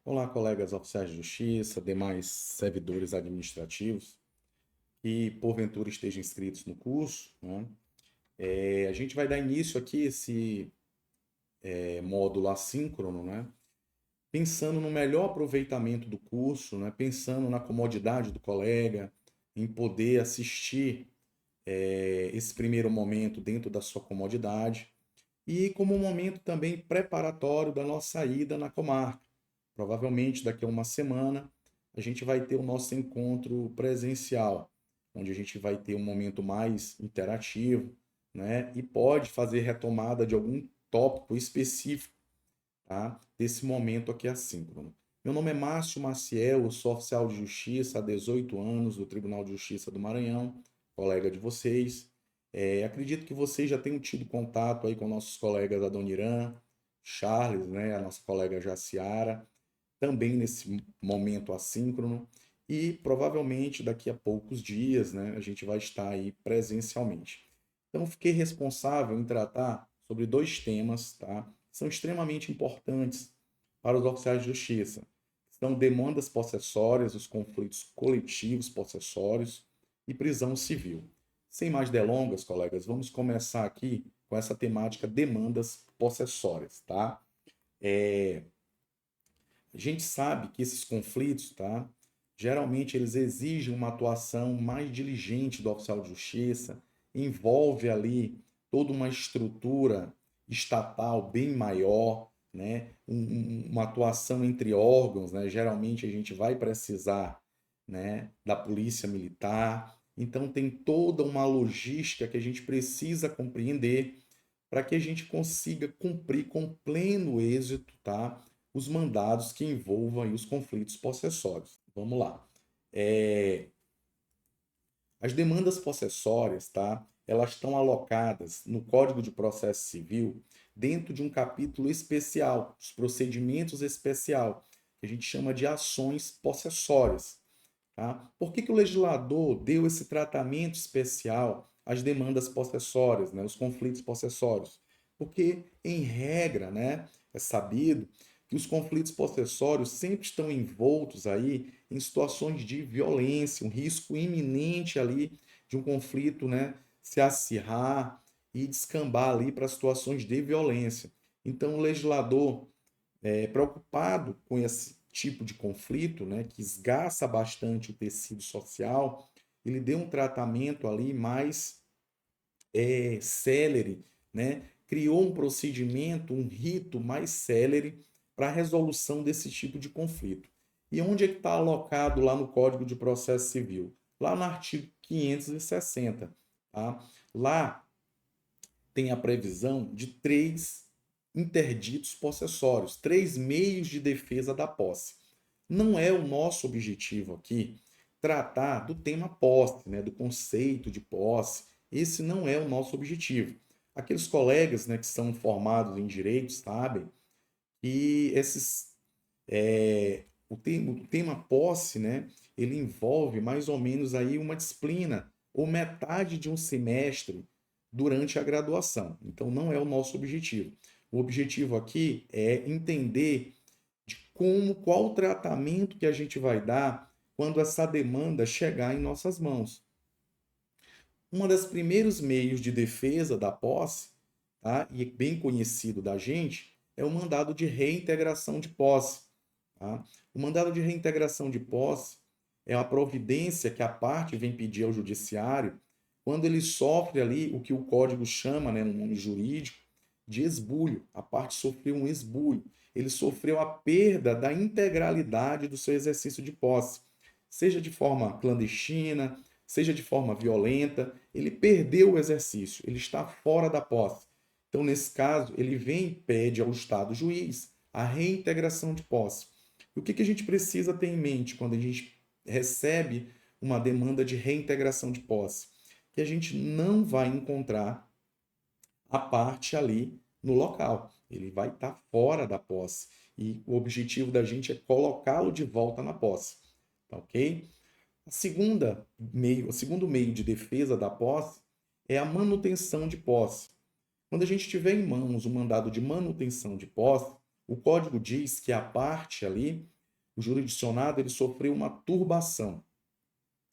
Olá, colegas oficiais de justiça, demais servidores administrativos que porventura estejam inscritos no curso, né? A gente vai dar início aqui a esse módulo assíncrono, né? Pensando no melhor aproveitamento do curso, né? Pensando na comodidade do colega, em poder assistir esse primeiro momento dentro da sua comodidade e como um momento também preparatório da nossa ida na comarca. Provavelmente daqui a uma semana a gente vai ter o nosso encontro presencial, onde a gente vai ter um momento mais interativo, né? E pode fazer retomada de algum tópico específico, tá? Desse momento aqui assíncrono. Meu nome é Márcio Maciel, eu sou oficial de justiça há 18 anos do Tribunal de Justiça do Maranhão, colega de vocês. Acredito que vocês já tenham tido contato aí com nossos colegas Adoniran, Charles, né, a nossa colega Jaciara, também nesse momento assíncrono, e provavelmente daqui a poucos dias, né, a gente vai estar aí presencialmente. Então, fiquei responsável em tratar sobre dois temas, tá? Que são extremamente importantes para os oficiais de justiça. São demandas possessórias, os conflitos coletivos possessórios e prisão civil. Sem mais delongas, colegas, vamos começar aqui com essa temática demandas possessórias, tá? A gente sabe que esses conflitos, tá? Geralmente eles exigem uma atuação mais diligente do oficial de justiça, envolve ali toda uma estrutura estatal bem maior, né? Uma atuação entre órgãos, né? Geralmente a gente vai precisar, né, da polícia militar. Então tem toda uma logística que a gente precisa compreender para que a gente consiga cumprir com pleno êxito, tá? Os mandados que envolvam aí os conflitos possessórios. Vamos lá. É, as demandas possessórias, tá? Elas estão alocadas no Código de Processo Civil dentro de um capítulo especial, os procedimentos especial, que a gente chama de ações possessórias. Tá? Por que o legislador deu esse tratamento especial às demandas possessórias, né, os conflitos possessórios? Porque, em regra, né, é sabido que os conflitos possessórios sempre estão envoltos aí em situações de violência, um risco iminente ali de um conflito, né, se acirrar e descambar ali para situações de violência. Então, o legislador preocupado com esse tipo de conflito, né, que esgaça bastante o tecido social, ele deu um tratamento ali mais célere, né, criou um procedimento, um rito mais célere para a resolução desse tipo de conflito. E onde é que está alocado lá no Código de Processo Civil? Lá no artigo 560. Tá? Lá tem a previsão de três interditos possessórios, três meios de defesa da posse. Não é o nosso objetivo aqui tratar do tema posse, né, do conceito de posse. Esse não é o nosso objetivo. Aqueles colegas, né, que são formados em direito sabem que o tema posse, né, ele envolve mais ou menos aí uma disciplina ou metade de um semestre durante a graduação. Então não é o nosso objetivo. O objetivo aqui é entender de qual o tratamento que a gente vai dar quando essa demanda chegar em nossas mãos. Um dos primeiros meios de defesa da posse, tá? E bem conhecido da gente, é o mandado de reintegração de posse. Tá? O mandado de reintegração de posse é a providência que a parte vem pedir ao judiciário quando ele sofre ali o que o código chama, né, no nome jurídico, de esbulho. A parte sofreu um esbulho. Ele sofreu a perda da integralidade do seu exercício de posse, seja de forma clandestina, seja de forma violenta, ele perdeu o exercício, ele está fora da posse. Então, nesse caso, ele vem e pede ao Estado juiz a reintegração de posse. E o que a gente precisa ter em mente quando a gente recebe uma demanda de reintegração de posse? Que a gente não vai encontrar a parte ali no local. Ele vai estar fora da posse. E o objetivo da gente é colocá-lo de volta na posse. Tá ok? O segundo meio de defesa da posse é a manutenção de posse. Quando a gente tiver em mãos o mandado de manutenção de posse, O código diz que a parte ali, o jurisdicionado, ele sofreu uma turbação,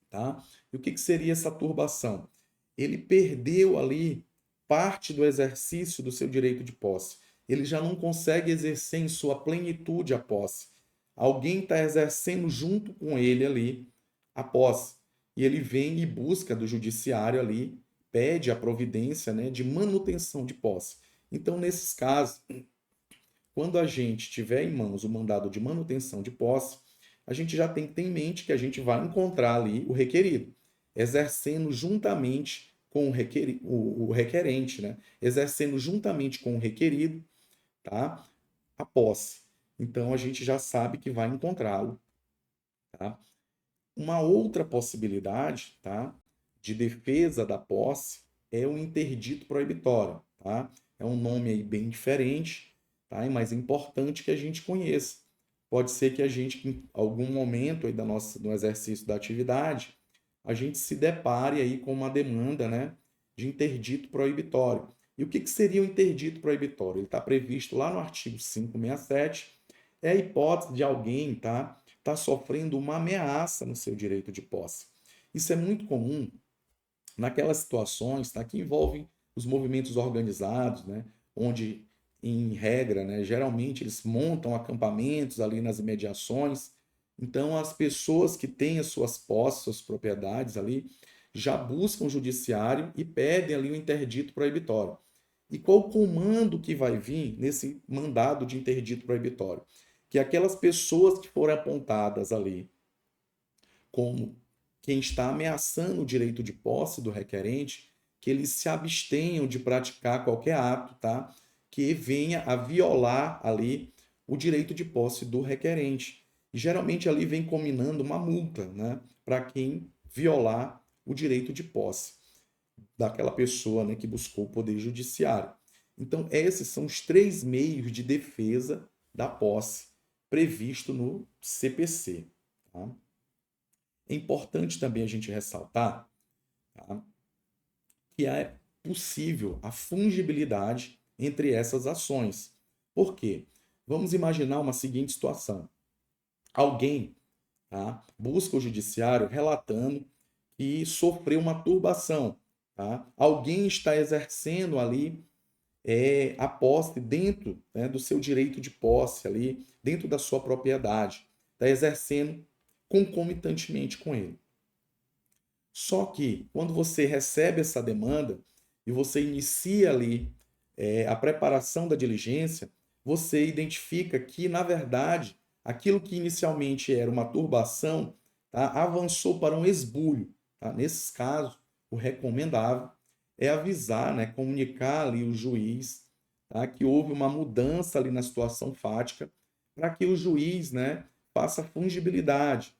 tá? E o que seria essa turbação? Ele perdeu ali parte do exercício do seu direito de posse. Ele já não consegue exercer em sua plenitude a posse. Alguém está exercendo junto com ele ali a posse. E ele vem e busca do judiciário ali, pede a providência, né, de manutenção de posse. Então, nesses casos, quando a gente tiver em mãos o mandado de manutenção de posse, a gente já tem que ter em mente que a gente vai encontrar ali o requerido, exercendo juntamente com o requerente, né? Exercendo juntamente com o requerido, tá? A posse. Então a gente já sabe que vai encontrá-lo, tá? Uma outra possibilidade, tá, de defesa da posse é o interdito proibitório, tá? É um nome aí bem diferente, tá? Mas é importante que a gente conheça. Pode ser que a gente, em algum momento aí do exercício da atividade, a gente se depare aí com uma demanda, né, de interdito proibitório. E o que seria o interdito proibitório? Ele está previsto lá no artigo 567, é a hipótese de alguém, tá sofrendo uma ameaça no seu direito de posse. Isso é muito comum naquelas situações, tá, que envolvem os movimentos organizados, né, onde, em regra, né, geralmente eles montam acampamentos ali nas imediações. Então, as pessoas que têm as suas posses, suas propriedades ali, já buscam o judiciário e pedem ali o interdito proibitório. E qual o comando que vai vir nesse mandado de interdito proibitório? Que aquelas pessoas que foram apontadas ali como quem está ameaçando o direito de posse do requerente, que eles se abstenham de praticar qualquer ato, tá? Que venha a violar ali o direito de posse do requerente. E geralmente ali vem combinando uma multa, né, para quem violar o direito de posse daquela pessoa, né, que buscou o poder judiciário. Então, esses são os três meios de defesa da posse previsto no CPC. Tá? É importante também a gente ressaltar, tá, que é possível a fungibilidade entre essas ações. Por quê? Vamos imaginar uma seguinte situação. Alguém, tá, busca o judiciário relatando que sofreu uma turbação. Tá? Alguém está exercendo ali a posse dentro, né, do seu direito de posse ali, dentro da sua propriedade. Está exercendo concomitantemente com ele. Só que quando você recebe essa demanda e você inicia ali a preparação da diligência, você identifica que, na verdade, aquilo que inicialmente era uma turbação, tá, avançou para um esbulho. Tá? Nesses casos, o recomendável é avisar, né, comunicar ali o juiz, tá, que houve uma mudança ali na situação fática, para que o juiz, né, faça fungibilidade,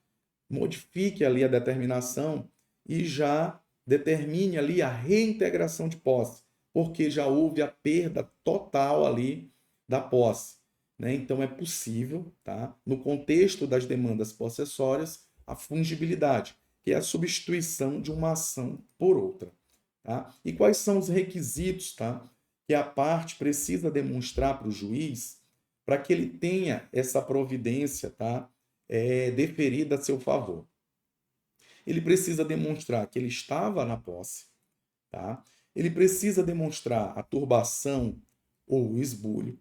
modifique ali a determinação e já determine ali a reintegração de posse, porque já houve a perda total ali da posse. Né? Então é possível, tá, no contexto das demandas possessórias, a fungibilidade, que é a substituição de uma ação por outra. Tá? E quais são os requisitos, tá, que a parte precisa demonstrar para o juiz para que ele tenha essa providência, tá, deferida a seu favor? Ele precisa demonstrar que ele estava na posse, tá? Ele precisa demonstrar a turbação ou o esbulho,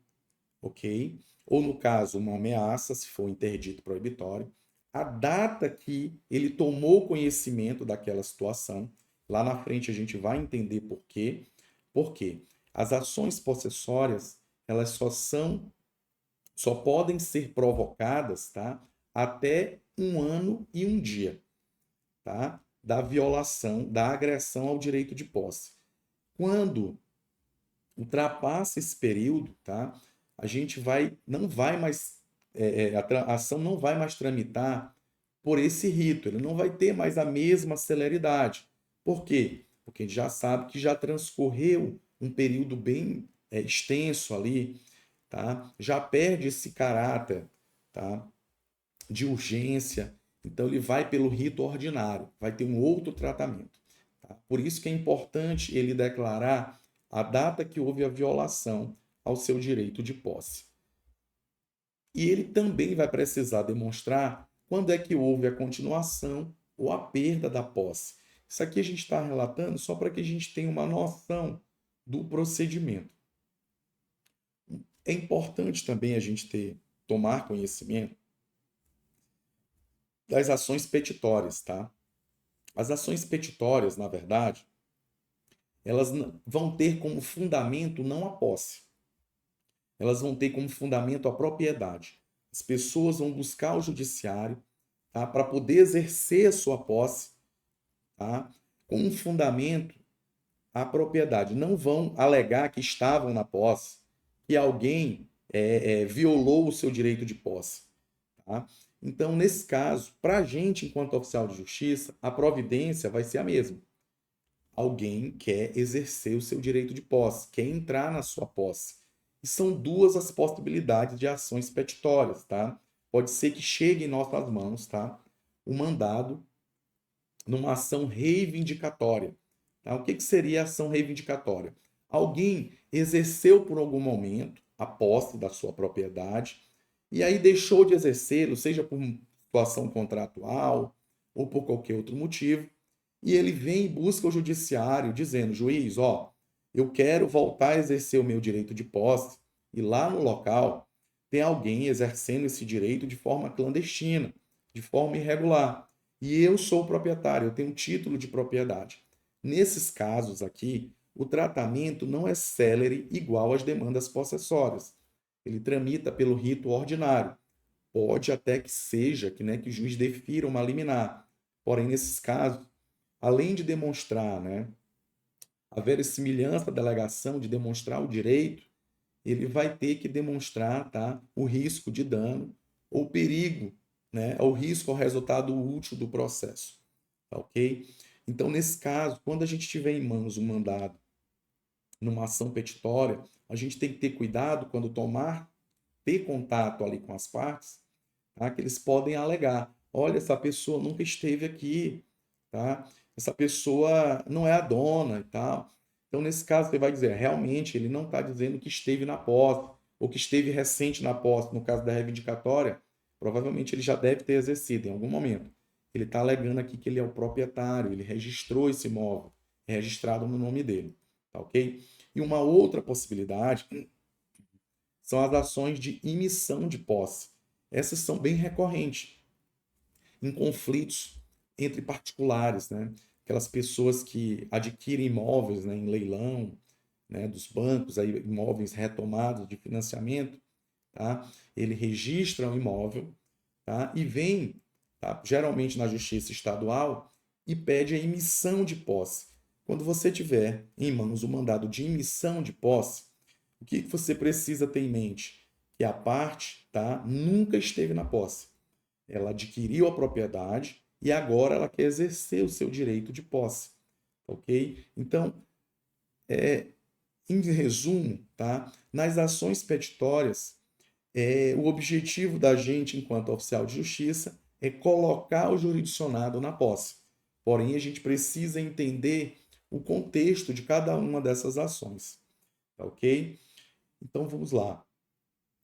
ok? Ou, no caso, uma ameaça, se for interdito proibitório, a data que ele tomou conhecimento daquela situação. Lá na frente a gente vai entender por quê. Por quê? As ações possessórias, elas só podem ser provocadas, tá, até 1 ano e 1 dia, tá, da violação, da agressão ao direito de posse. Quando ultrapassa esse período, tá, a gente não vai mais, a ação não vai mais tramitar por esse rito, ele não vai ter mais a mesma celeridade. Por quê? Porque a gente já sabe que já transcorreu um período bem extenso ali, tá? Já perde esse caráter, tá, de urgência, então ele vai pelo rito ordinário, vai ter um outro tratamento. Tá? Por isso que é importante ele declarar a data que houve a violação ao seu direito de posse. E ele também vai precisar demonstrar quando é que houve a continuação ou a perda da posse. Isso aqui a gente está relatando só para que a gente tenha uma noção do procedimento. É importante também a gente tomar conhecimento das ações petitórias, tá? As ações petitórias, na verdade, elas vão ter como fundamento não a posse, elas vão ter como fundamento a propriedade. As pessoas vão buscar o judiciário, tá, para poder exercer a sua posse, tá, com um fundamento a propriedade. Não vão alegar que estavam na posse, que alguém violou o seu direito de posse. Tá? Então, nesse caso, para a gente, enquanto oficial de justiça, a providência vai ser a mesma. Alguém quer exercer o seu direito de posse, quer entrar na sua posse. E são duas as possibilidades de ações petitórias, tá? Pode ser que chegue em nossas mãos, tá? O mandado numa ação reivindicatória. Tá? O que seria a ação reivindicatória? Alguém exerceu por algum momento a posse da sua propriedade e aí deixou de exercê-lo, seja por situação contratual ou por qualquer outro motivo, e ele vem e busca o judiciário dizendo, juiz, ó, eu quero voltar a exercer o meu direito de posse, e lá no local tem alguém exercendo esse direito de forma clandestina, de forma irregular. E eu sou o proprietário, eu tenho um título de propriedade. Nesses casos aqui, o tratamento não é célere igual às demandas possessórias. Ele tramita pelo rito ordinário. Pode até que seja que o juiz defira uma liminar. Porém, nesses casos, além de demonstrar, a verossimilhança da alegação, de demonstrar o direito, ele vai ter que demonstrar, tá, o risco de dano ou perigo, o risco ao resultado útil do processo. Tá, ok? Então, nesse caso, quando a gente tiver em mãos um mandado numa ação petitória, a gente tem que ter cuidado quando ter contato ali com as partes, tá? Que eles podem alegar, olha, essa pessoa nunca esteve aqui, tá? Essa pessoa não é a dona e tal. Então, nesse caso, você vai dizer, realmente, ele não está dizendo que esteve na posse, ou que esteve recente na posse, no caso da reivindicatória, provavelmente ele já deve ter exercido em algum momento. Ele está alegando aqui que ele é o proprietário, ele registrou esse imóvel, é registrado no nome dele, tá ok? E uma outra possibilidade são as ações de imissão de posse. Essas são bem recorrentes em conflitos entre particulares, Aquelas pessoas que adquirem imóveis, em leilão, dos bancos, aí, imóveis retomados de financiamento, tá? Ele registra o imóvel, tá? E vem, tá? Geralmente na justiça estadual, e pede a emissão de posse. Quando você tiver em mãos o mandado de emissão de posse, o que você precisa ter em mente? Que a parte, tá, nunca esteve na posse. Ela adquiriu a propriedade e agora ela quer exercer o seu direito de posse, ok? Então, em resumo, tá, nas ações petitórias, o objetivo da gente, enquanto oficial de justiça, é colocar o jurisdicionado na posse. Porém, a gente precisa entender o contexto de cada uma dessas ações, tá, ok? Então, vamos lá.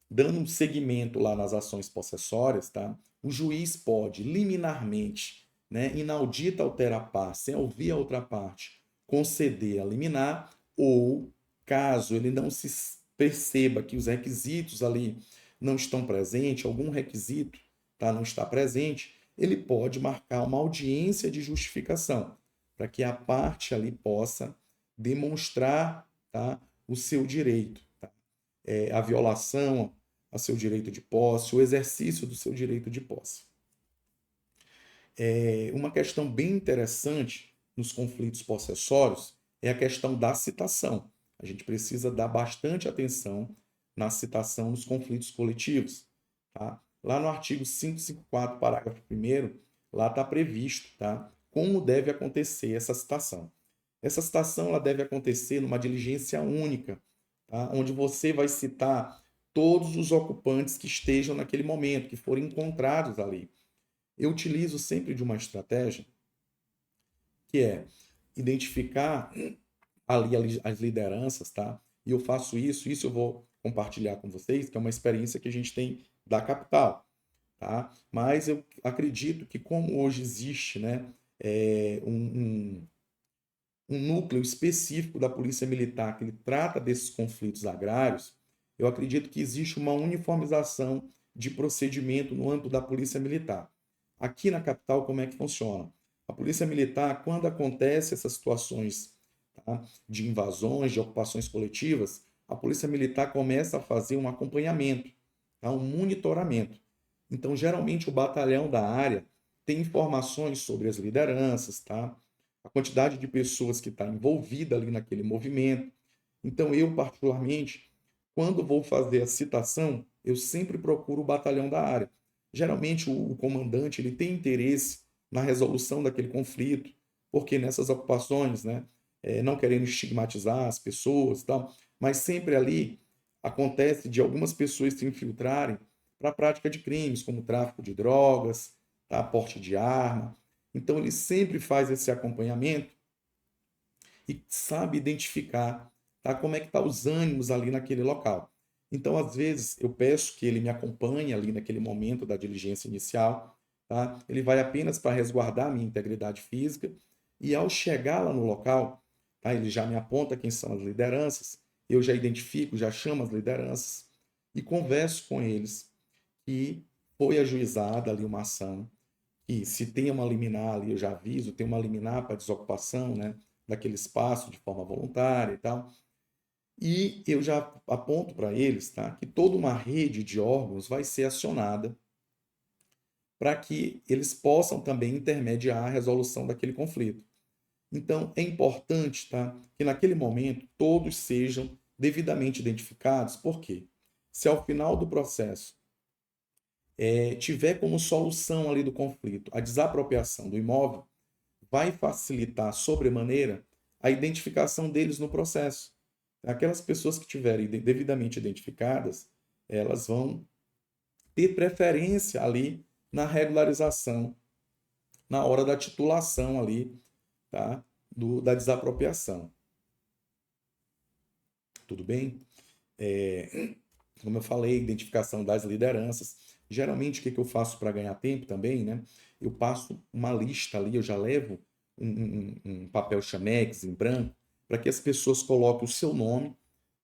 Dando um segmento lá nas ações possessórias, tá? O juiz pode liminarmente, inaudita altera par, sem ouvir a outra parte, conceder a liminar, ou caso ele não se perceba que os requisitos ali não estão presentes, algum requisito, tá, não está presente, ele pode marcar uma audiência de justificação, para que a parte ali possa demonstrar, tá, o seu direito, tá? A violação a seu direito de posse, o exercício do seu direito de posse. Uma questão bem interessante nos conflitos possessórios é a questão da citação. A gente precisa dar bastante atenção na citação nos conflitos coletivos. Tá? Lá no artigo 554, parágrafo 1º, lá está previsto, tá, como deve acontecer essa citação. Essa citação ela deve acontecer numa diligência única, tá? Onde você vai citar todos os ocupantes que estejam naquele momento, que forem encontrados ali. Eu utilizo sempre de uma estratégia que é identificar ali as lideranças, tá? E eu faço isso eu vou compartilhar com vocês, que é uma experiência que a gente tem da capital, tá? Mas eu acredito que como hoje existe, né, um núcleo específico da Polícia Militar que ele trata desses conflitos agrários, eu acredito que existe uma uniformização de procedimento no âmbito da Polícia Militar. Aqui na capital, como é que funciona? A Polícia Militar, quando acontece essas situações, tá, de invasões, de ocupações coletivas, a Polícia Militar começa a fazer um acompanhamento, tá, um monitoramento. Então, geralmente, o batalhão da área tem informações sobre as lideranças, tá? A quantidade de pessoas que está envolvida ali naquele movimento. Então, eu, particularmente, quando vou fazer a citação, eu sempre procuro o batalhão da área. Geralmente, o comandante ele tem interesse na resolução daquele conflito, porque nessas ocupações, né, não querendo estigmatizar as pessoas e tal, mas sempre ali acontece de algumas pessoas se infiltrarem para a prática de crimes, como tráfico de drogas, tá, porte de arma. Então, ele sempre faz esse acompanhamento e sabe identificar, tá, como é que tá os ânimos ali naquele local. Então, às vezes, eu peço que ele me acompanhe ali naquele momento da diligência inicial, tá? Ele vai apenas para resguardar a minha integridade física e ao chegar lá no local, tá, ele já me aponta quem são as lideranças, eu já identifico, já chamo as lideranças e converso com eles que foi ajuizada ali uma ação e se tem uma liminar ali, eu já aviso, tem uma liminar para desocupação, né, daquele espaço de forma voluntária e tal. E eu já aponto para eles, tá, que toda uma rede de órgãos vai ser acionada para que eles possam também intermediar a resolução daquele conflito. Então, é importante, tá, que naquele momento todos sejam devidamente identificados. Por quê? Se ao final do processo tiver como solução ali do conflito a desapropriação do imóvel, vai facilitar sobremaneira a identificação deles no processo. Aquelas pessoas que tiverem devidamente identificadas, elas vão ter preferência ali na regularização, na hora da titulação ali, tá? Da desapropriação. Tudo bem? Como eu falei, identificação das lideranças. Geralmente, o que eu faço para ganhar tempo também, né? Eu passo uma lista ali, eu já levo um papel chamex em branco para que as pessoas coloquem o seu nome,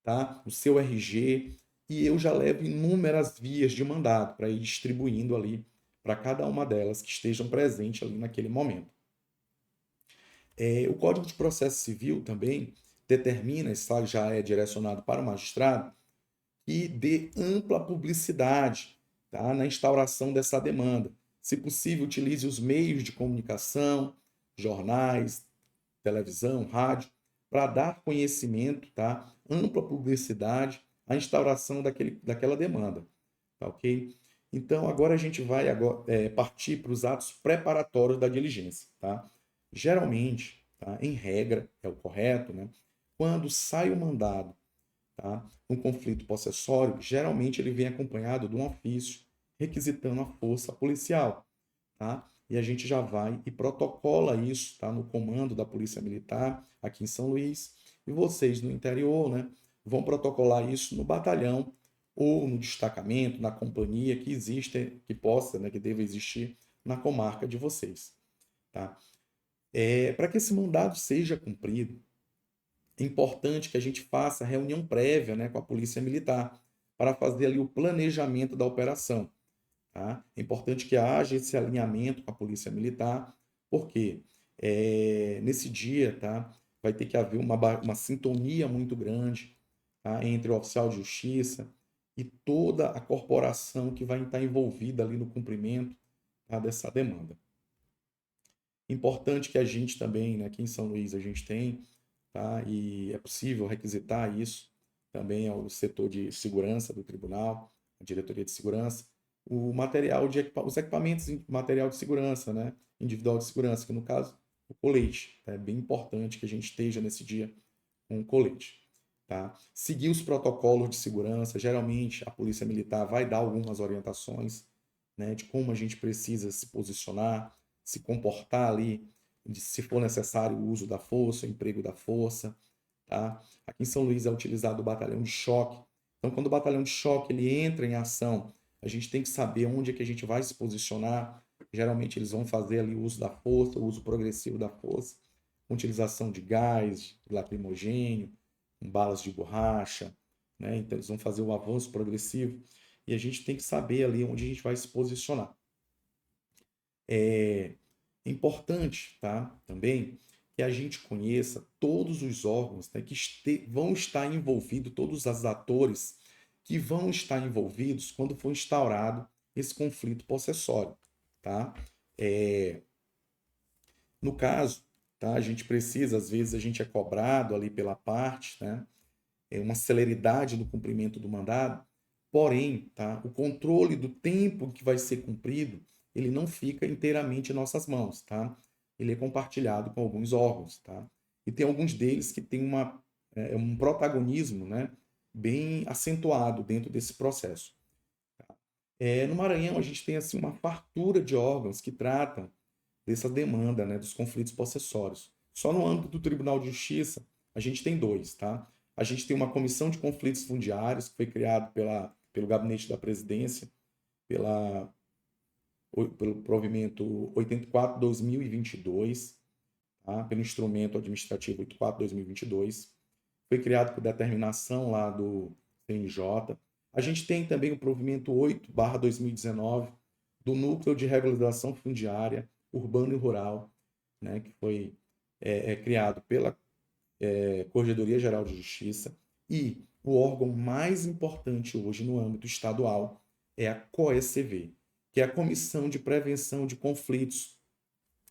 tá? O seu RG, e eu já levo inúmeras vias de mandado para ir distribuindo ali para cada uma delas que estejam presentes ali naquele momento. O Código de Processo Civil também determina, isso já é direcionado para o magistrado, e dê ampla publicidade, tá, na instauração dessa demanda. Se possível, utilize os meios de comunicação, jornais, televisão, rádio, para dar conhecimento, tá, ampla publicidade à instauração daquela demanda. Tá, ok? Então, agora a gente vai partir para os atos preparatórios da diligência. Tá? Geralmente, tá, em regra, é o correto, né? Quando sai o mandado, tá? Um conflito possessório, geralmente ele vem acompanhado de um ofício requisitando a força policial, tá? E a gente já vai e protocola isso, tá? No comando da Polícia Militar aqui em São Luís, e vocês no interior, né, vão protocolar isso no batalhão ou no destacamento, na companhia que existe, que possa, né, que deva existir na comarca de vocês, tá? Para que esse mandado seja cumprido, é importante que a gente faça reunião prévia, né, com a Polícia Militar para fazer ali o planejamento da operação. Tá? É importante que haja esse alinhamento com a Polícia Militar, porque nesse dia, tá, vai ter que haver uma sintonia muito grande, tá, entre o oficial de justiça e toda a corporação que vai estar envolvida ali no cumprimento, tá, dessa demanda. Importante que a gente também, né, aqui em São Luís, a gente tem, tá, e é possível requisitar isso também ao setor de segurança do tribunal, a diretoria de segurança, o material os equipamentos de material de segurança, né, individual de segurança, que no caso, o colete. Tá? É bem importante que a gente esteja nesse dia com o colete. Tá? Seguir os protocolos de segurança, geralmente a Polícia Militar vai dar algumas orientações, né, de como a gente precisa se posicionar, se comportar ali, se for necessário o uso da força, o emprego da força. Tá? Aqui em São Luís é utilizado o batalhão de choque. Então, quando o batalhão de choque ele entra em ação a gente tem que saber onde é que a gente vai se posicionar. Geralmente eles vão fazer ali o uso da força, o uso progressivo da força, utilização de gás, de lacrimogênio, balas de borracha, né? Então eles vão fazer o avanço progressivo e a gente tem que saber ali onde a gente vai se posicionar. É importante, tá? Também que a gente conheça todos os órgãos, né, que vão estar envolvidos, todos os atores que vão estar envolvidos quando for instaurado esse conflito possessório, tá? É, no caso, tá, a gente precisa, às vezes, a gente é cobrado ali pela parte, né? Uma celeridade no cumprimento do mandado, porém, tá, o controle do tempo que vai ser cumprido, ele não fica inteiramente em nossas mãos, tá? Ele é compartilhado com alguns órgãos, tá? E tem alguns deles que têm um protagonismo, né, bem acentuado dentro desse processo. No Maranhão, a gente tem assim uma fartura de órgãos que tratam dessa demanda, né, dos conflitos possessórios. Só no âmbito do Tribunal de Justiça, a gente tem dois, tá? A gente tem uma comissão de conflitos fundiários, que foi criado pelo Gabinete da Presidência, pelo provimento 84/2022, tá? Pelo instrumento administrativo 84/2022. Foi criado por determinação lá do CNJ. A gente tem também o provimento 8/2019, do Núcleo de Regularização Fundiária Urbana e Rural, né, que foi criado pela Corregedoria Geral de Justiça. E o órgão mais importante hoje no âmbito estadual é a COECV, que é a Comissão de Prevenção de Conflitos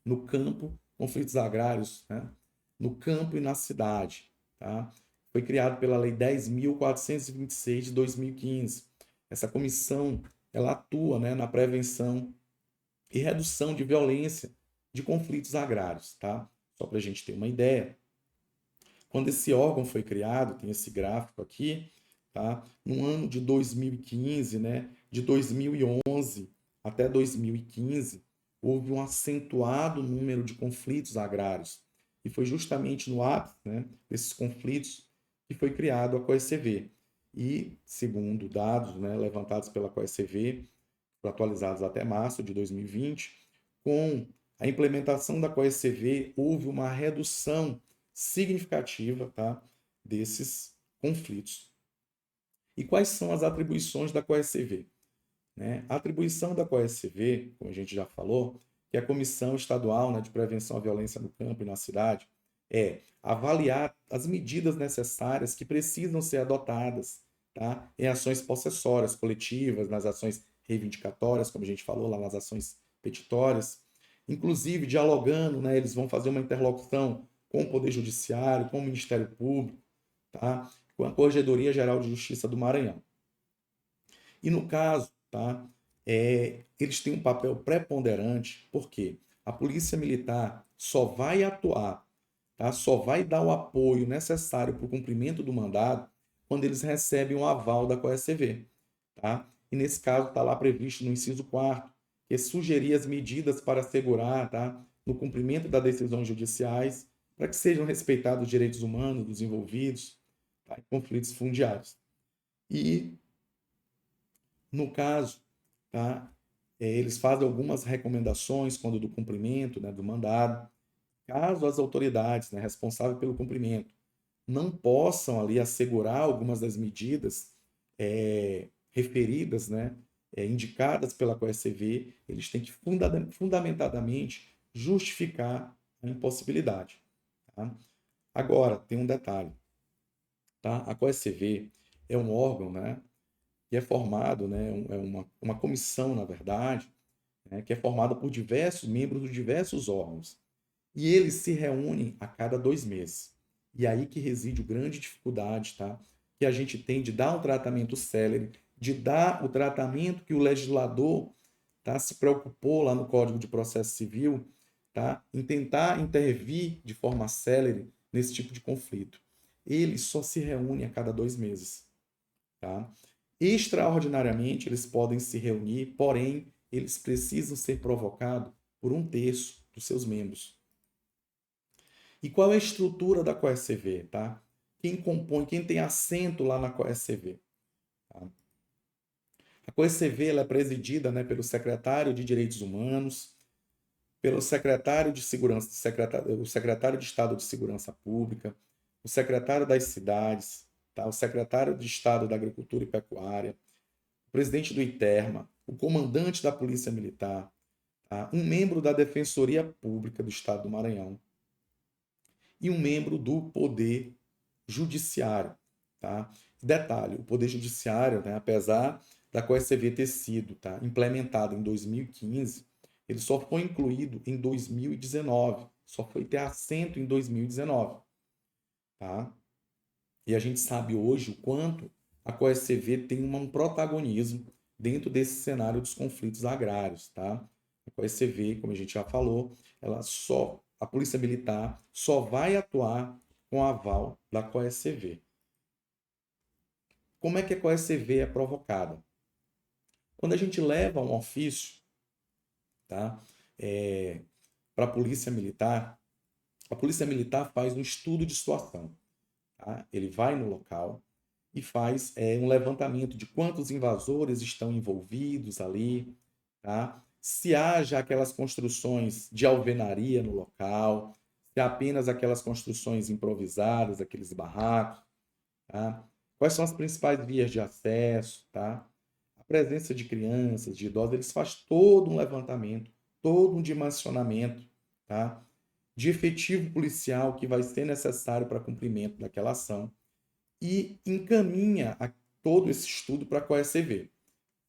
no Campo, conflitos agrários, né, no campo e na cidade. Tá? Foi criado pela Lei 10.426 de 2015. Essa comissão ela atua, né, na prevenção e redução de violência de conflitos agrários. Tá? Só para a gente ter uma ideia, quando esse órgão foi criado, tem esse gráfico aqui, tá? No ano de 2015, né, de 2011 até 2015, houve um acentuado número de conflitos agrários. E foi justamente no ápice, né, desses conflitos que foi criado a COECV. E, segundo dados, né, levantados pela COECV, atualizados até março de 2020, com a implementação da COECV, houve uma redução significativa, tá, desses conflitos. E quais são as atribuições da COECV? Né? A atribuição da COECV, como a gente já falou, que é a Comissão Estadual, né, de Prevenção à Violência no Campo e na Cidade, é avaliar as medidas necessárias que precisam ser adotadas, tá, em ações possessórias coletivas, nas ações reivindicatórias, como a gente falou lá, nas ações petitórias, inclusive dialogando, né, eles vão fazer uma interlocução com o Poder Judiciário, com o Ministério Público, tá, com a Corregedoria Geral de Justiça do Maranhão. E no caso, tá, eles têm um papel preponderante, porque a Polícia Militar só vai atuar, tá, só vai dar o apoio necessário para o cumprimento do mandado quando eles recebem o aval da COECV. Tá? E nesse caso está lá previsto no inciso 4º, que é sugerir as medidas para assegurar, tá, no cumprimento das decisões judiciais, para que sejam respeitados os direitos humanos dos envolvidos, tá, em conflitos fundiários. E no caso, tá, eles fazem algumas recomendações quando do cumprimento, né, do mandado, caso as autoridades, né, responsáveis pelo cumprimento não possam ali assegurar algumas das medidas referidas, né, indicadas pela COECV, eles têm que fundamentadamente justificar a impossibilidade. Tá? Agora, tem um detalhe. Tá? A COECV é um órgão, né, que é formado, né, é uma comissão, na verdade, né, que é formada por diversos membros de diversos órgãos. E eles se reúnem a cada 2 meses. E aí que reside a grande dificuldade, tá? Que a gente tem de dar um tratamento célere, de dar o tratamento que o legislador, tá, se preocupou lá no Código de Processo Civil, tá, em tentar intervir de forma célere nesse tipo de conflito. Eles só se reúnem a cada 2 meses. Tá? Extraordinariamente, eles podem se reunir, porém, eles precisam ser provocados por 1/3 dos seus membros. E qual é a estrutura da COECV? Tá? Quem compõe, quem tem assento lá na COECV? Tá? A COECV ela é presidida, né, pelo secretário de Direitos Humanos, pelo secretário de Segurança, o secretário de Estado de Segurança Pública, o secretário das Cidades, tá? O secretário de Estado da Agricultura e Pecuária, o presidente do ITERMA, o comandante da Polícia Militar, tá? Um membro da Defensoria Pública do Estado do Maranhão e um membro do Poder Judiciário. Tá? Detalhe, o Poder Judiciário, né, apesar da COECV ter sido, tá, implementado em 2015, ele só foi incluído em 2019, só foi ter assento em 2019. Tá? E a gente sabe hoje o quanto a COECV tem um protagonismo dentro desse cenário dos conflitos agrários. Tá? A COECV, como a gente já falou, a Polícia Militar só vai atuar com aval da COECV. Como é que a COECV é provocada? Quando a gente leva um ofício, tá, para a Polícia Militar faz um estudo de situação. Tá? Ele vai no local e faz um levantamento de quantos invasores estão envolvidos ali, tá? Se há já aquelas construções de alvenaria no local, se há apenas aquelas construções improvisadas, aqueles barracos, tá? Quais são as principais vias de acesso, tá? A presença de crianças, de idosos, eles fazem todo um levantamento, todo um dimensionamento, tá? De efetivo policial que vai ser necessário para cumprimento daquela ação e encaminha todo esse estudo para a COECV,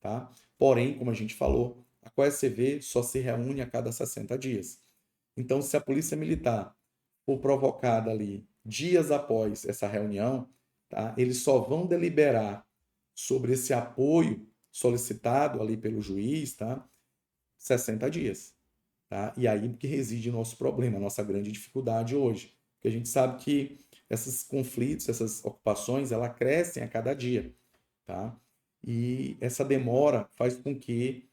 tá? Porém, como a gente falou, a COECV só se reúne a cada 60 dias. Então, se a Polícia Militar for provocada ali dias após essa reunião, tá? Eles só vão deliberar sobre esse apoio solicitado ali pelo juiz, tá? 60 dias. Tá? E aí que reside o nosso problema, a nossa grande dificuldade hoje. Porque a gente sabe que esses conflitos, essas ocupações, elas crescem a cada dia. Tá? E essa demora faz com que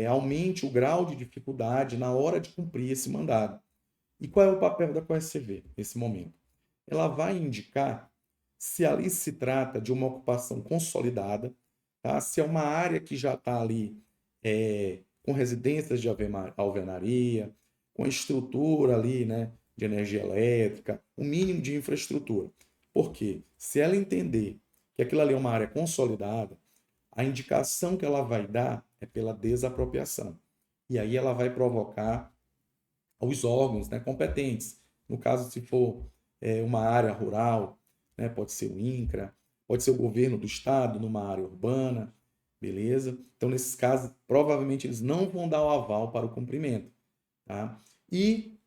aumente o grau de dificuldade na hora de cumprir esse mandado. E qual é o papel da COECV nesse momento? Ela vai indicar se ali se trata de uma ocupação consolidada, tá? Se é uma área que já está ali com residências de alvenaria, com estrutura ali, né, de energia elétrica, o mínimo de infraestrutura. Porque se ela entender que aquilo ali é uma área consolidada, a indicação que ela vai dar é pela desapropriação. E aí ela vai provocar aos órgãos, né, competentes. No caso, se for uma área rural, né, pode ser o INCRA, pode ser o governo do estado numa área urbana, beleza? Então, nesses casos, provavelmente eles não vão dar o aval para o cumprimento. Tá? E,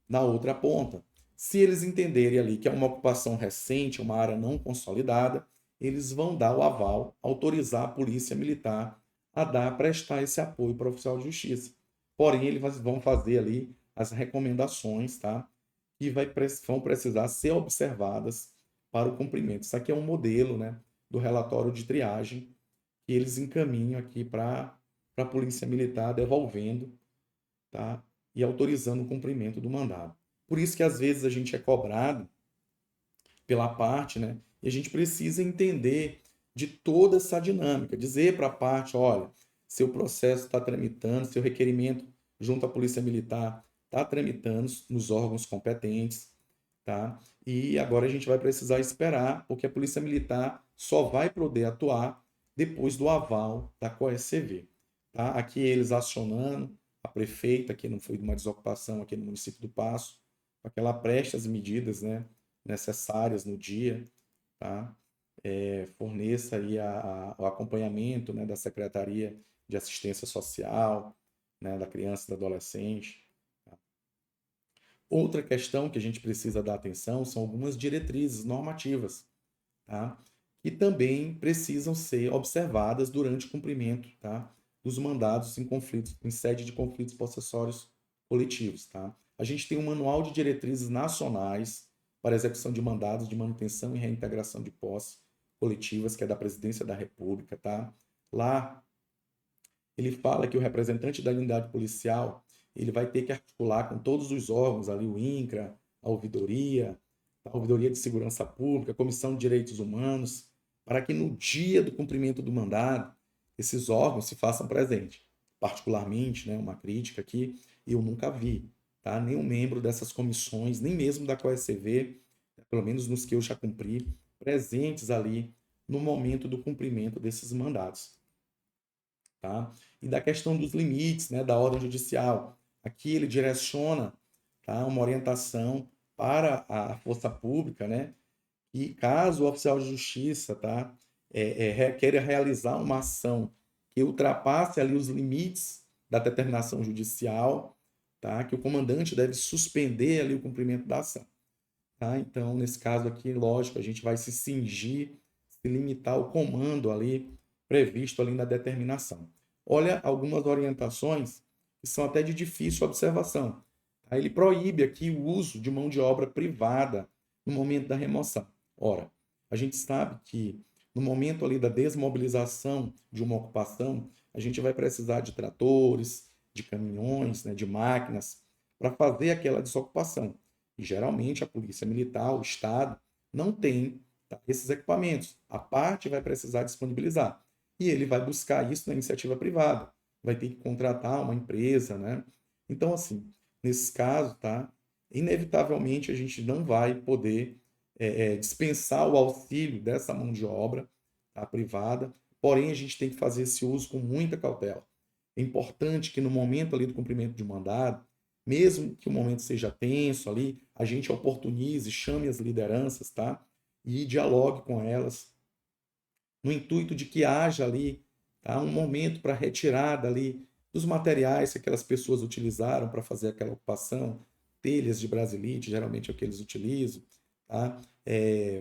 na outra ponta, se eles entenderem ali que é uma ocupação recente, uma área não consolidada, eles vão dar o aval, autorizar a polícia militar a prestar esse apoio para o oficial de justiça. Porém, eles vão fazer ali as recomendações, tá? Que vão precisar ser observadas para o cumprimento. Isso aqui é um modelo, né, do relatório de triagem que eles encaminham aqui para a Polícia Militar, devolvendo, tá? E autorizando o cumprimento do mandado. Por isso que às vezes a gente é cobrado pela parte, né? E a gente precisa entender de toda essa dinâmica, dizer para a parte, olha, seu processo está tramitando, seu requerimento junto à Polícia Militar está tramitando nos órgãos competentes, tá? E agora a gente vai precisar esperar, porque a Polícia Militar só vai poder atuar depois do aval da COECV, tá? Aqui eles acionando a prefeita, que não foi de uma desocupação aqui no município do Paço, para que ela preste as medidas, né, necessárias no dia, tá? Forneça aí o acompanhamento, né, da Secretaria de Assistência Social, né, da criança e do adolescente. Tá? Outra questão que a gente precisa dar atenção são algumas diretrizes normativas, tá? Que também precisam ser observadas durante o cumprimento, tá, dos mandados em conflitos, em sede de conflitos possessórios coletivos. Tá? A gente tem um manual de diretrizes nacionais para execução de mandados de manutenção e reintegração de posse coletivas, que é da Presidência da República. Tá? Lá ele fala que o representante da unidade policial ele vai ter que articular com todos os órgãos, ali o INCRA, a Ouvidoria de Segurança Pública, a Comissão de Direitos Humanos, para que no dia do cumprimento do mandado esses órgãos se façam presente. Particularmente, né, uma crítica aqui, eu nunca vi, tá? Nenhum membro dessas comissões, nem mesmo da COECV, pelo menos nos que eu já cumpri, presentes ali no momento do cumprimento desses mandados, tá? E da questão dos limites, né, da ordem judicial. Aqui ele direciona, tá, uma orientação para a força pública, né, e caso o oficial de justiça, tá, queira realizar uma ação que ultrapasse ali os limites da determinação judicial, tá, que o comandante deve suspender ali o cumprimento da ação. Tá? Então, nesse caso aqui, lógico, a gente vai se cingir, se limitar ao comando ali previsto ali na determinação. Olha algumas orientações que são até de difícil observação. Tá? Ele proíbe aqui o uso de mão de obra privada no momento da remoção. Ora, a gente sabe que no momento ali da desmobilização de uma ocupação, a gente vai precisar de tratores, de caminhões, né, de máquinas para fazer aquela desocupação. E geralmente a polícia militar, o Estado, não tem, tá, esses equipamentos. A parte vai precisar disponibilizar. E ele vai buscar isso na iniciativa privada. Vai ter que contratar uma empresa, né? Então, assim, nesse caso, tá? Inevitavelmente a gente não vai poder dispensar o auxílio dessa mão de obra, tá, privada, porém a gente tem que fazer esse uso com muita cautela. É importante que no momento ali do cumprimento de mandado, mesmo que o momento seja tenso ali, a gente oportunize, chame as lideranças, tá? E dialogue com elas, no intuito de que haja ali, tá, um momento para retirada ali dos materiais que aquelas pessoas utilizaram para fazer aquela ocupação, telhas de brasilite, geralmente é o que eles utilizam, tá?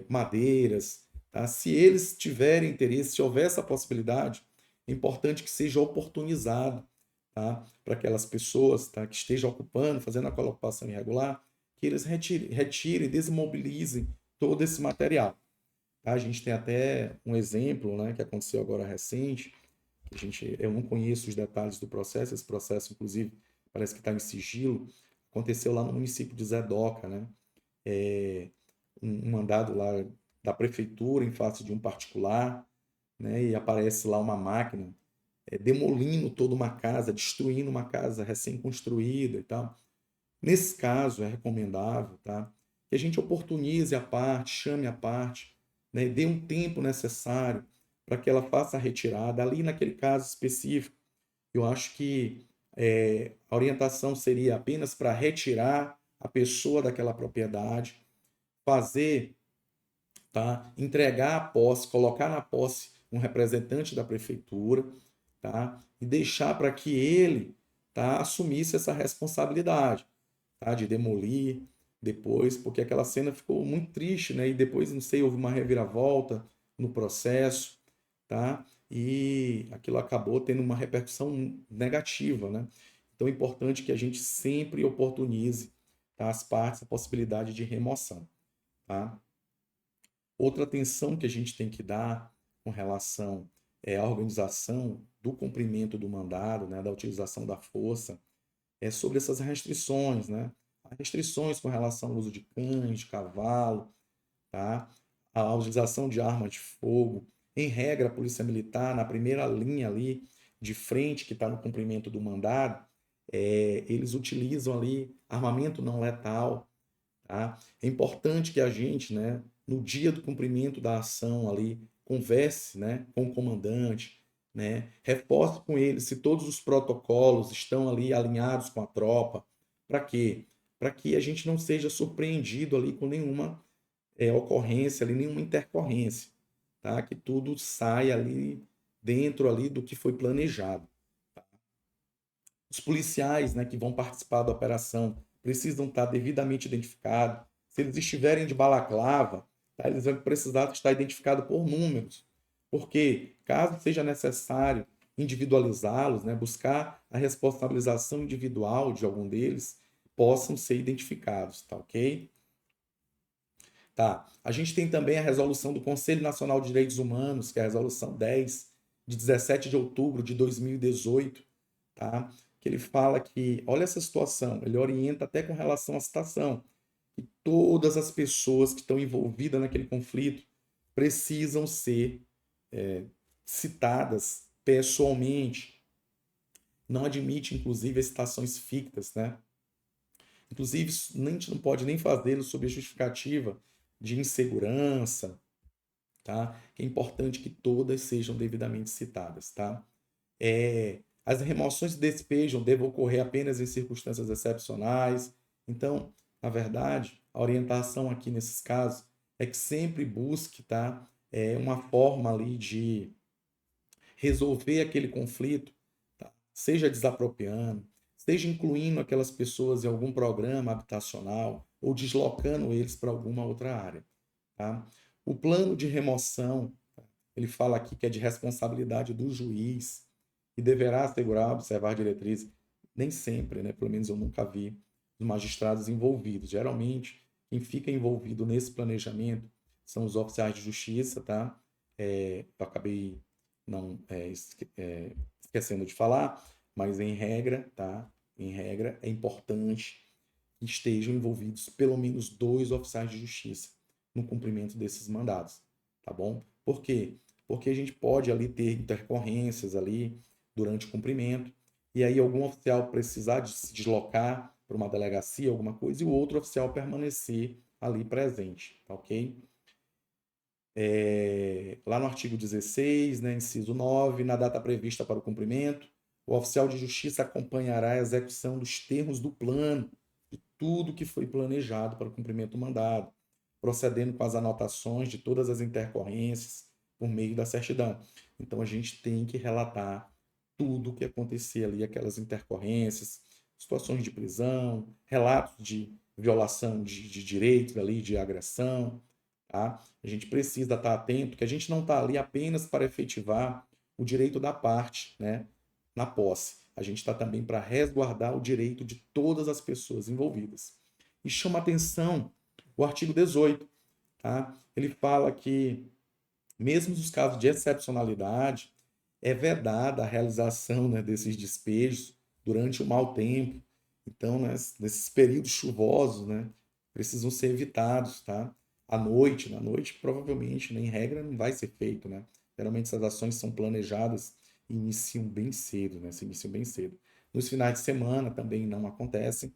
Madeiras, tá? Se eles tiverem interesse, se houver essa possibilidade, é importante que seja oportunizado, tá? Para aquelas pessoas, tá, que estejam ocupando, fazendo aquela ocupação irregular, que eles retirem, desmobilizem todo esse material. Tá? A gente tem até um exemplo, né, que aconteceu agora recente, que eu não conheço os detalhes do processo, esse processo, inclusive, parece que está em sigilo, aconteceu lá no município de Zedoca, né? Um mandado lá da prefeitura em face de um particular, né? E aparece lá uma máquina demolindo toda uma casa, destruindo uma casa recém-construída e tal. Nesse caso, é recomendável, tá, que a gente oportunize a parte, chame a parte, né, dê um tempo necessário para que ela faça a retirada. Ali, naquele caso específico, eu acho que a orientação seria apenas para retirar a pessoa daquela propriedade, fazer, tá, entregar a posse, colocar na posse um representante da prefeitura, tá, e deixar para que ele, tá, assumisse essa responsabilidade, tá, de demolir depois, porque aquela cena ficou muito triste, né? E depois, não sei, houve uma reviravolta no processo, tá? E aquilo acabou tendo uma repercussão negativa, né? Então é importante que a gente sempre oportunize, tá, as partes a possibilidade de remoção, tá? Outra atenção que a gente tem que dar com relação à organização do cumprimento do mandado, né, da utilização da força, é sobre essas restrições, né? Restrições com relação ao uso de cães, de cavalo, tá? A utilização de armas de fogo. Em regra, a Polícia Militar, na primeira linha ali de frente, que está no cumprimento do mandado, eles utilizam ali armamento não letal, tá? É importante que a gente, né, no dia do cumprimento da ação ali, converse, né, com o comandante, né, reforce com ele se todos os protocolos estão ali alinhados com a tropa. Para quê? Para que a gente não seja surpreendido ali com nenhuma ocorrência, ali, nenhuma intercorrência, tá? Que tudo saia ali dentro ali do que foi planejado. Os policiais, né, que vão participar da operação precisam estar devidamente identificados. Se eles estiverem de balaclava, tá, eles vão precisar estar identificados por números. Porque, caso seja necessário individualizá-los, né, buscar a responsabilização individual de algum deles, possam ser identificados, tá ok? Tá. A gente tem também a resolução do Conselho Nacional de Direitos Humanos, que é a resolução 10, de 17 de outubro de 2018, tá? Que ele fala que, olha essa situação, ele orienta até com relação à citação, que todas as pessoas que estão envolvidas naquele conflito precisam ser citadas, pessoalmente, não admite, inclusive, as citações fictas, né? Inclusive, a gente não pode nem fazê-lo sob a justificativa de insegurança, tá? Que é importante que todas sejam devidamente citadas, tá? As remoções de despejo devem ocorrer apenas em circunstâncias excepcionais. Então, na verdade, a orientação aqui nesses casos é que sempre busque, tá? Uma forma ali de resolver aquele conflito, tá? Seja desapropriando, seja incluindo aquelas pessoas em algum programa habitacional ou deslocando eles para alguma outra área, tá? O plano de remoção, ele fala aqui que é de responsabilidade do juiz e deverá assegurar, observar diretrizes. Nem sempre, né? Pelo menos eu nunca vi os magistrados envolvidos. Geralmente, quem fica envolvido nesse planejamento são os oficiais de justiça, tá? Eu acabei não esquecendo de falar, mas em regra, tá? Em regra, é importante que estejam envolvidos pelo menos 2 oficiais de justiça no cumprimento desses mandados, tá bom? Por quê? Porque a gente pode ali ter intercorrências ali durante o cumprimento, e aí algum oficial precisar de se deslocar para uma delegacia, alguma coisa, e o outro oficial permanecer ali presente, tá ok? Lá no artigo 16, né, inciso 9, na data prevista para o cumprimento, o oficial de justiça acompanhará a execução dos termos do plano, de tudo que foi planejado para o cumprimento do mandado, procedendo com as anotações de todas as intercorrências por meio da certidão. Então, a gente tem que relatar tudo o que acontecer ali, aquelas intercorrências, situações de prisão, relatos de violação de direitos ali, de agressão, tá? A gente precisa estar atento que a gente não está ali apenas para efetivar o direito da parte, né, na posse. A gente está também para resguardar o direito de todas as pessoas envolvidas. E chama atenção o artigo 18, tá? Ele fala que, mesmo nos casos de excepcionalidade, é vedada a realização, né, desses despejos durante o mau tempo. Então, né, nesses períodos chuvosos, né, precisam ser evitados, tá? À noite, na noite, provavelmente, né, em regra, não vai ser feito, né? Geralmente essas ações são planejadas e iniciam bem cedo, né? Se iniciam bem cedo. Nos finais de semana também não acontecem,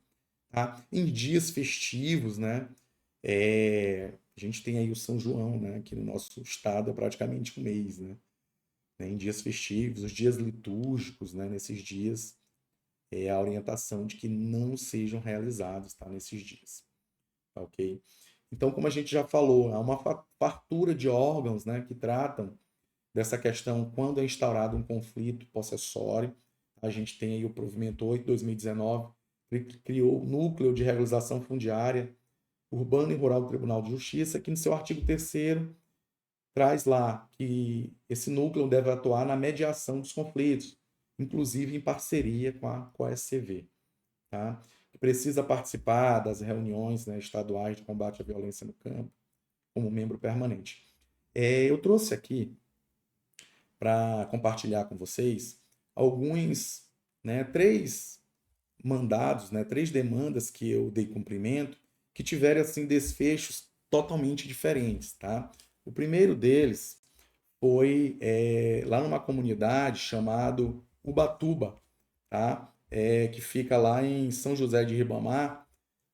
tá? Em dias festivos, né? A gente tem aí o São João, né? Aqui no nosso estado é praticamente um mês, né? Em dias festivos, os dias litúrgicos, né? Nesses dias, é a orientação de que não sejam realizados, tá? Nesses dias, tá ok? Então, como a gente já falou, há uma fartura de órgãos, né? Que tratam dessa questão quando é instaurado um conflito possessório. A gente tem aí o provimento 8 de 2019, que criou o Núcleo de Regularização Fundiária Urbana e Rural do Tribunal de Justiça, que no seu artigo 3º traz lá que esse núcleo deve atuar na mediação dos conflitos, inclusive em parceria com a SCV, tá? Que precisa participar das reuniões, né, estaduais de combate à violência no campo como membro permanente. Eu trouxe aqui para compartilhar com vocês alguns, né, 3 mandados, né, 3 demandas que eu dei cumprimento, que tiveram assim desfechos totalmente diferentes, tá? O primeiro deles foi lá numa comunidade chamado Ubatuba, tá? Que fica lá em São José de Ribamar,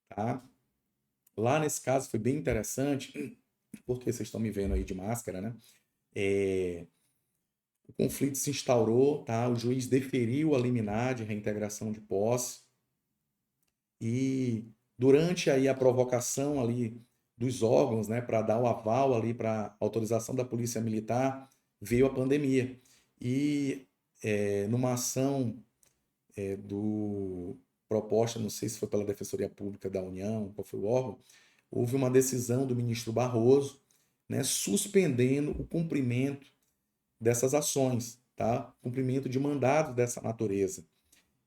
tá? Lá nesse caso foi bem interessante, porque vocês estão me vendo aí de máscara, né? O conflito se instaurou, tá? O juiz deferiu a liminar de reintegração de posse e durante aí a provocação ali dos órgãos, né, para dar o aval ali para autorização da Polícia Militar, veio a pandemia. E numa ação do proposta, não sei se foi pela Defensoria Pública da União, qual foi o órgão, houve uma decisão do ministro Barroso, né, suspendendo o cumprimento dessas ações, tá? Cumprimento de mandados dessa natureza.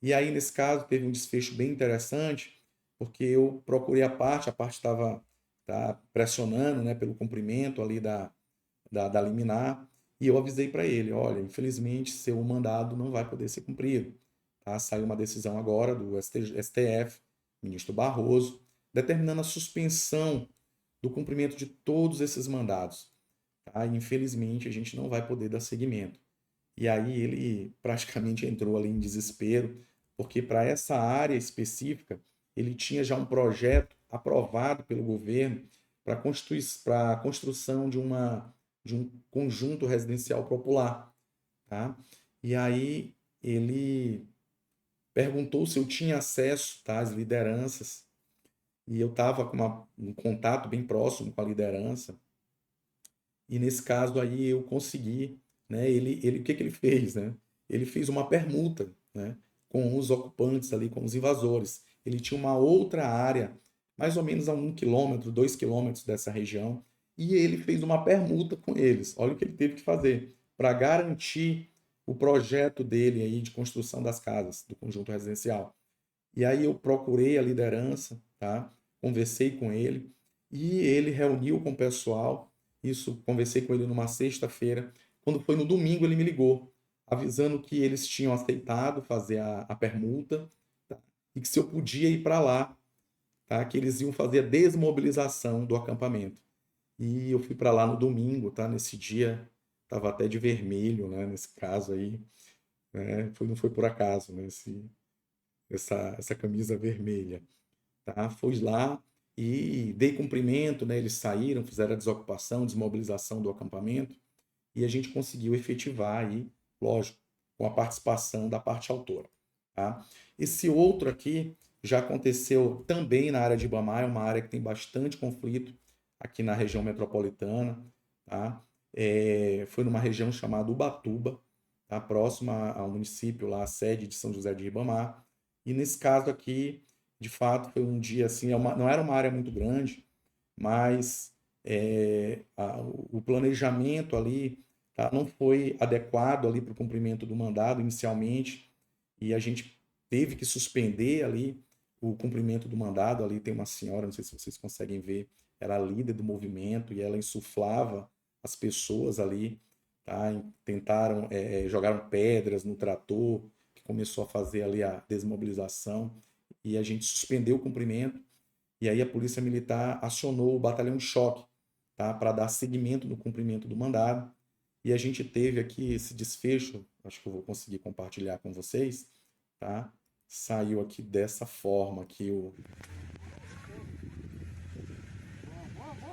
E aí, nesse caso, teve um desfecho bem interessante, porque eu procurei a parte estava pressionando, né, pelo cumprimento ali da liminar, e eu avisei para ele, olha, infelizmente, seu mandado não vai poder ser cumprido. Tá? Saiu uma decisão agora do STF, ministro Barroso, determinando a suspensão do cumprimento de todos esses mandados. Tá? E, infelizmente, a gente não vai poder dar seguimento. E aí ele praticamente entrou ali em desespero, porque para essa área específica, ele tinha já um projeto aprovado pelo governo para a construção de um conjunto residencial popular, tá? E aí ele perguntou se eu tinha acesso, tá, às lideranças, e eu estava com um contato bem próximo com a liderança, e nesse caso aí eu consegui, né? O que que ele fez, né? Ele fez uma permuta, né? Com os ocupantes ali, com os invasores. Ele tinha uma outra área, mais ou menos a 1 quilômetro, 2 quilômetros dessa região, e ele fez uma permuta com eles. Olha o que ele teve que fazer para garantir o projeto dele aí de construção das casas, do conjunto residencial. E aí eu procurei a liderança, tá? Conversei com ele e ele reuniu com o pessoal. Isso, conversei com ele numa sexta-feira. Quando foi no domingo, ele me ligou, avisando que eles tinham aceitado fazer a permuta, tá? E que se eu podia ir para lá, tá? Que eles iam fazer a desmobilização do acampamento. E eu fui para lá no domingo, tá? Nesse dia, estava até de vermelho, né? Nesse caso aí, né? Não foi por acaso, né? Essa camisa vermelha, tá? Fui lá e dei cumprimento, né? Eles saíram, fizeram a desocupação, desmobilização do acampamento e a gente conseguiu efetivar aí, lógico, com a participação da parte autora, tá? Esse outro aqui já aconteceu também na área de Ibamar, é uma área que tem bastante conflito aqui na região metropolitana, tá? Foi numa região chamada Ubatuba, tá? Próxima ao município lá, a sede de São José de Ribamar. E nesse caso aqui, de fato, foi um dia assim, não era uma área muito grande, mas o planejamento ali, tá, não foi adequado ali para o cumprimento do mandado inicialmente, e a gente teve que suspender ali o cumprimento do mandado. Ali tem uma senhora, não sei se vocês conseguem ver, era a líder do movimento e ela insuflava as pessoas ali, tá? Tentaram, jogaram pedras no trator, que começou a fazer ali a desmobilização, e a gente suspendeu o cumprimento, e aí a Polícia Militar acionou o batalhão de choque, tá? Para dar seguimento no cumprimento do mandado, e a gente teve aqui esse desfecho, acho que eu vou conseguir compartilhar com vocês, tá? Saiu aqui dessa forma aqui o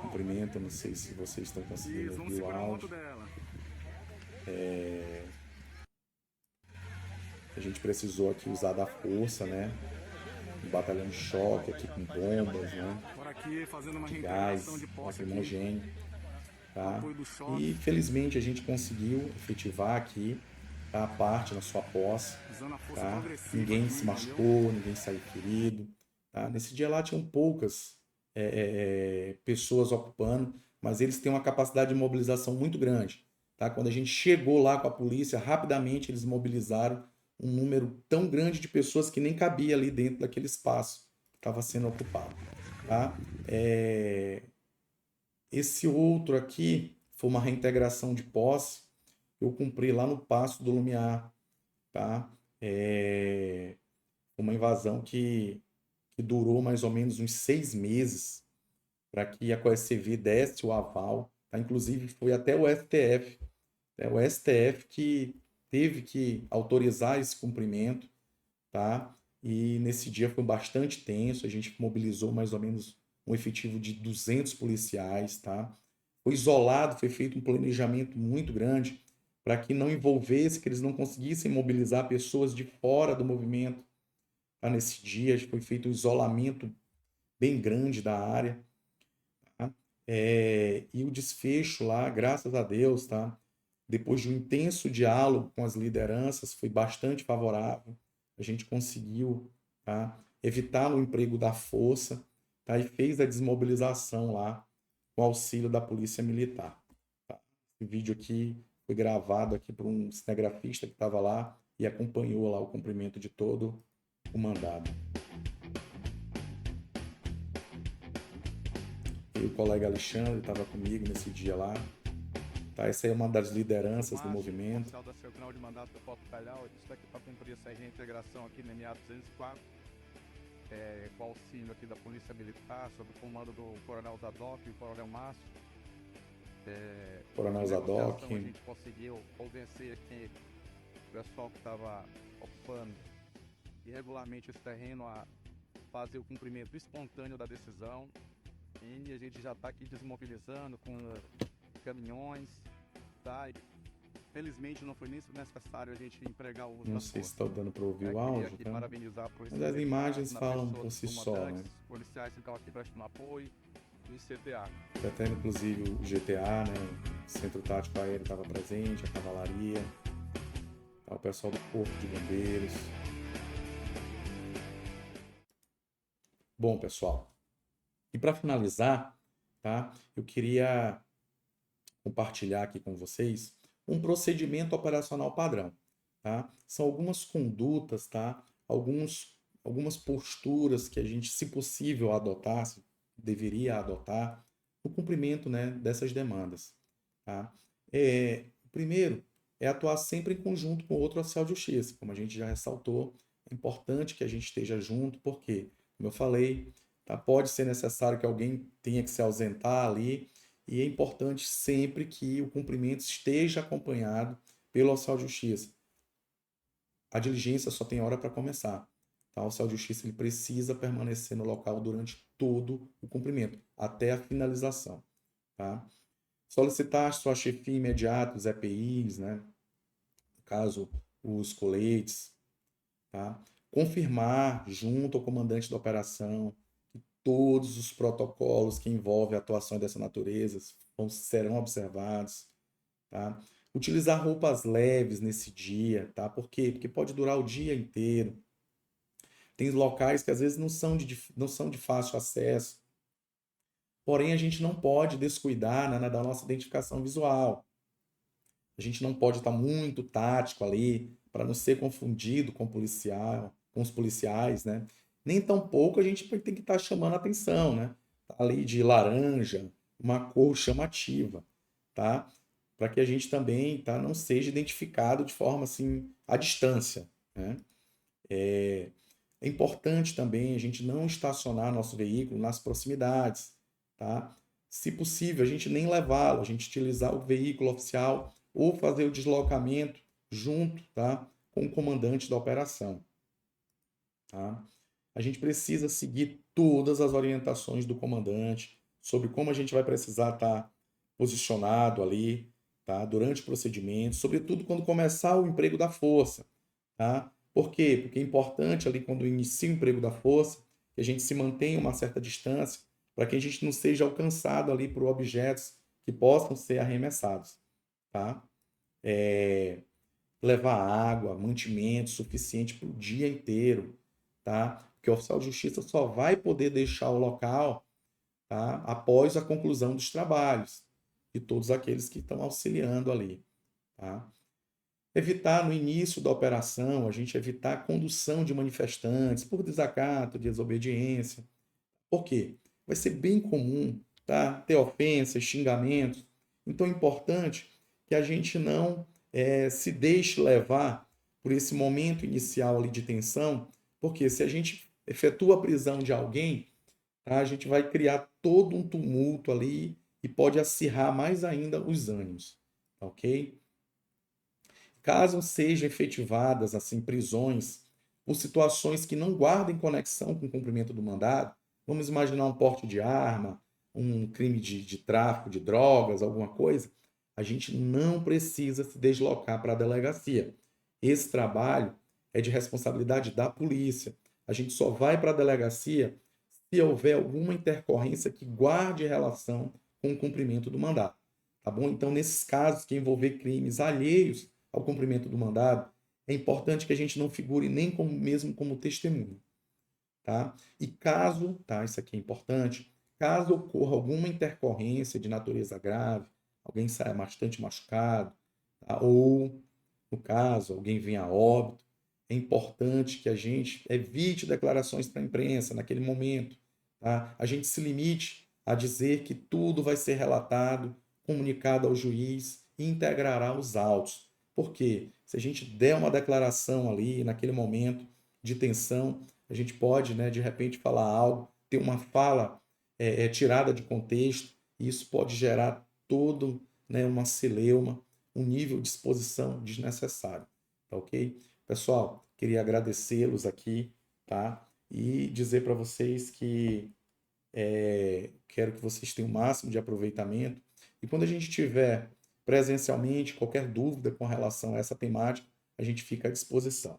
cumprimento, não sei se vocês estão conseguindo ouvir o áudio. A gente precisou aqui usar da força, né? Um batalhão de choque aqui com bombas, né? De gás, lacrimogêneo, tá? E felizmente a gente conseguiu efetivar aqui, tá? A parte na sua posse, tá? Ninguém se machucou, ninguém saiu ferido, tá? Nesse dia lá tinham poucas pessoas ocupando, mas eles têm uma capacidade de mobilização muito grande, tá? Quando a gente chegou lá com a polícia, rapidamente eles mobilizaram um número tão grande de pessoas que nem cabia ali dentro daquele espaço que estava sendo ocupado, tá? Esse outro aqui foi uma reintegração de posse. Eu cumpri lá no Paço do Lumiar, tá? Uma invasão que durou mais ou menos uns 6 meses para que a Coercivil desse o aval, tá? Inclusive foi até o STF, né? O STF que teve que autorizar esse cumprimento, tá? E nesse dia foi bastante tenso, a gente mobilizou mais ou menos um efetivo de 200 policiais, tá? Foi isolado, foi feito um planejamento muito grande para que não envolvesse, que eles não conseguissem mobilizar pessoas de fora do movimento, tá? Nesse dia foi feito um isolamento bem grande da área, tá? E o desfecho lá, graças a Deus, tá? Depois de um intenso diálogo com as lideranças, foi bastante favorável. A gente conseguiu, tá? Evitar o emprego da força, tá? E fez a desmobilização lá com auxílio da Polícia Militar, tá? Esse vídeo aqui foi gravado aqui por um cinegrafista que estava lá e acompanhou lá o cumprimento de todo o mandado. E o colega Alexandre estava comigo nesse dia lá. Tá, essa é uma das lideranças do movimento. Oficial da Seccional de Mandato do Porto Calhau, eu estou aqui para cumprir essa reintegração aqui no MA 204, com auxílio aqui da Polícia Militar, sob o comando do Coronel Zadok e o Coronel Márcio. Coronel Zadok. A gente conseguiu convencer aqui o pessoal que estava ocupando irregularmente esse terreno a fazer o cumprimento espontâneo da decisão. E a gente já está aqui desmobilizando com caminhões, tá? E, felizmente não foi nem necessário a gente empregar o uso Não das sei se forças. está dando para ouvir o Queria áudio, aqui tá? parabenizar a Polícia Mas as Militar, imagens na falam pessoa por dos si só, né? comandantes, policiais que estão aqui prestando apoio, do ICTA. Até inclusive o GTA, né? O Centro Tático Aéreo estava presente, a cavalaria, tá? O pessoal do Corpo de Bombeiros. Bom, pessoal, e para finalizar, tá? Eu queria compartilhar aqui com vocês um procedimento operacional padrão, tá? São algumas condutas, tá? Algumas posturas que a gente, se possível, adotasse, deveria adotar no cumprimento, né, dessas demandas, tá? Primeiro, é atuar sempre em conjunto com outro oficial de justiça, como a gente já ressaltou, é importante que a gente esteja junto, porque, como eu falei, tá? Pode ser necessário que alguém tenha que se ausentar ali, e é importante sempre que o cumprimento esteja acompanhado pelo oficial de justiça. A diligência só tem hora para começar. Tá? O oficial de justiça ele precisa permanecer no local durante todo o cumprimento, até a finalização. Tá? Solicitar sua chefia imediata, os EPIs, né? No caso, os coletes. Tá? Confirmar junto ao comandante da operação que todos os protocolos que envolvem a atuação dessa natureza serão observados. Tá? Utilizar roupas leves nesse dia, tá? Por quê? Porque pode durar o dia inteiro. Tem locais que às vezes não são de fácil acesso. Porém, a gente não pode descuidar, né, da nossa identificação visual. A gente não pode estar muito tático ali para não ser confundido com os policiais, né? Nem tampouco a gente tem que estar chamando a atenção, né? Tá ali de laranja, uma cor chamativa, tá? Para que a gente também, tá, não seja identificado de forma assim à distância, né? É importante também a gente não estacionar nosso veículo nas proximidades, tá? Se possível, a gente nem levá-lo, a gente utilizar o veículo oficial ou fazer o deslocamento junto, tá, com o comandante da operação, tá? A gente precisa seguir todas as orientações do comandante sobre como a gente vai precisar estar posicionado ali, tá, durante o procedimento, sobretudo quando começar o emprego da força, tá? Por quê? Porque é importante ali quando inicia o emprego da força que a gente se mantenha uma certa distância para que a gente não seja alcançado ali por objetos que possam ser arremessados, tá? Levar água, mantimento suficiente para o dia inteiro, tá? Porque o oficial de justiça só vai poder deixar o local, tá, após a conclusão dos trabalhos de todos aqueles que estão auxiliando ali, tá? Evitar no início da operação, a gente evitar a condução de manifestantes por desacato, desobediência. Por quê? Vai ser bem comum, tá, ter ofensas, xingamentos. Então é importante que a gente não se deixe levar por esse momento inicial ali de tensão, porque se a gente efetua a prisão de alguém, tá, a gente vai criar todo um tumulto ali e pode acirrar mais ainda os ânimos, tá, ok? Caso sejam efetivadas assim prisões por situações que não guardem conexão com o cumprimento do mandado, vamos imaginar um porte de arma, um crime de tráfico de drogas, alguma coisa, a gente não precisa se deslocar para a delegacia. Esse trabalho é de responsabilidade da polícia. A gente só vai para a delegacia se houver alguma intercorrência que guarde relação com o cumprimento do mandado. Tá bom? Então, nesses casos que envolver crimes alheios ao cumprimento do mandado, é importante que a gente não figure nem mesmo como testemunha. Tá? E caso, tá, isso aqui é importante, caso ocorra alguma intercorrência de natureza grave, alguém saia bastante machucado, tá? Ou, no caso, alguém venha a óbito, é importante que a gente evite declarações para a imprensa naquele momento. Tá? A gente se limite a dizer que tudo vai ser relatado, comunicado ao juiz e integrará os autos. Por quê? Se a gente der uma declaração ali, naquele momento de tensão, a gente pode, né, de repente, falar algo, ter uma fala tirada de contexto, e isso pode gerar todo, né, uma celeuma, um nível de exposição desnecessário. tá ok? Pessoal, queria agradecê-los aqui, tá? E dizer para vocês que quero que vocês tenham o máximo de aproveitamento. E quando a gente tiver presencialmente qualquer dúvida com relação a essa temática, a gente fica à disposição.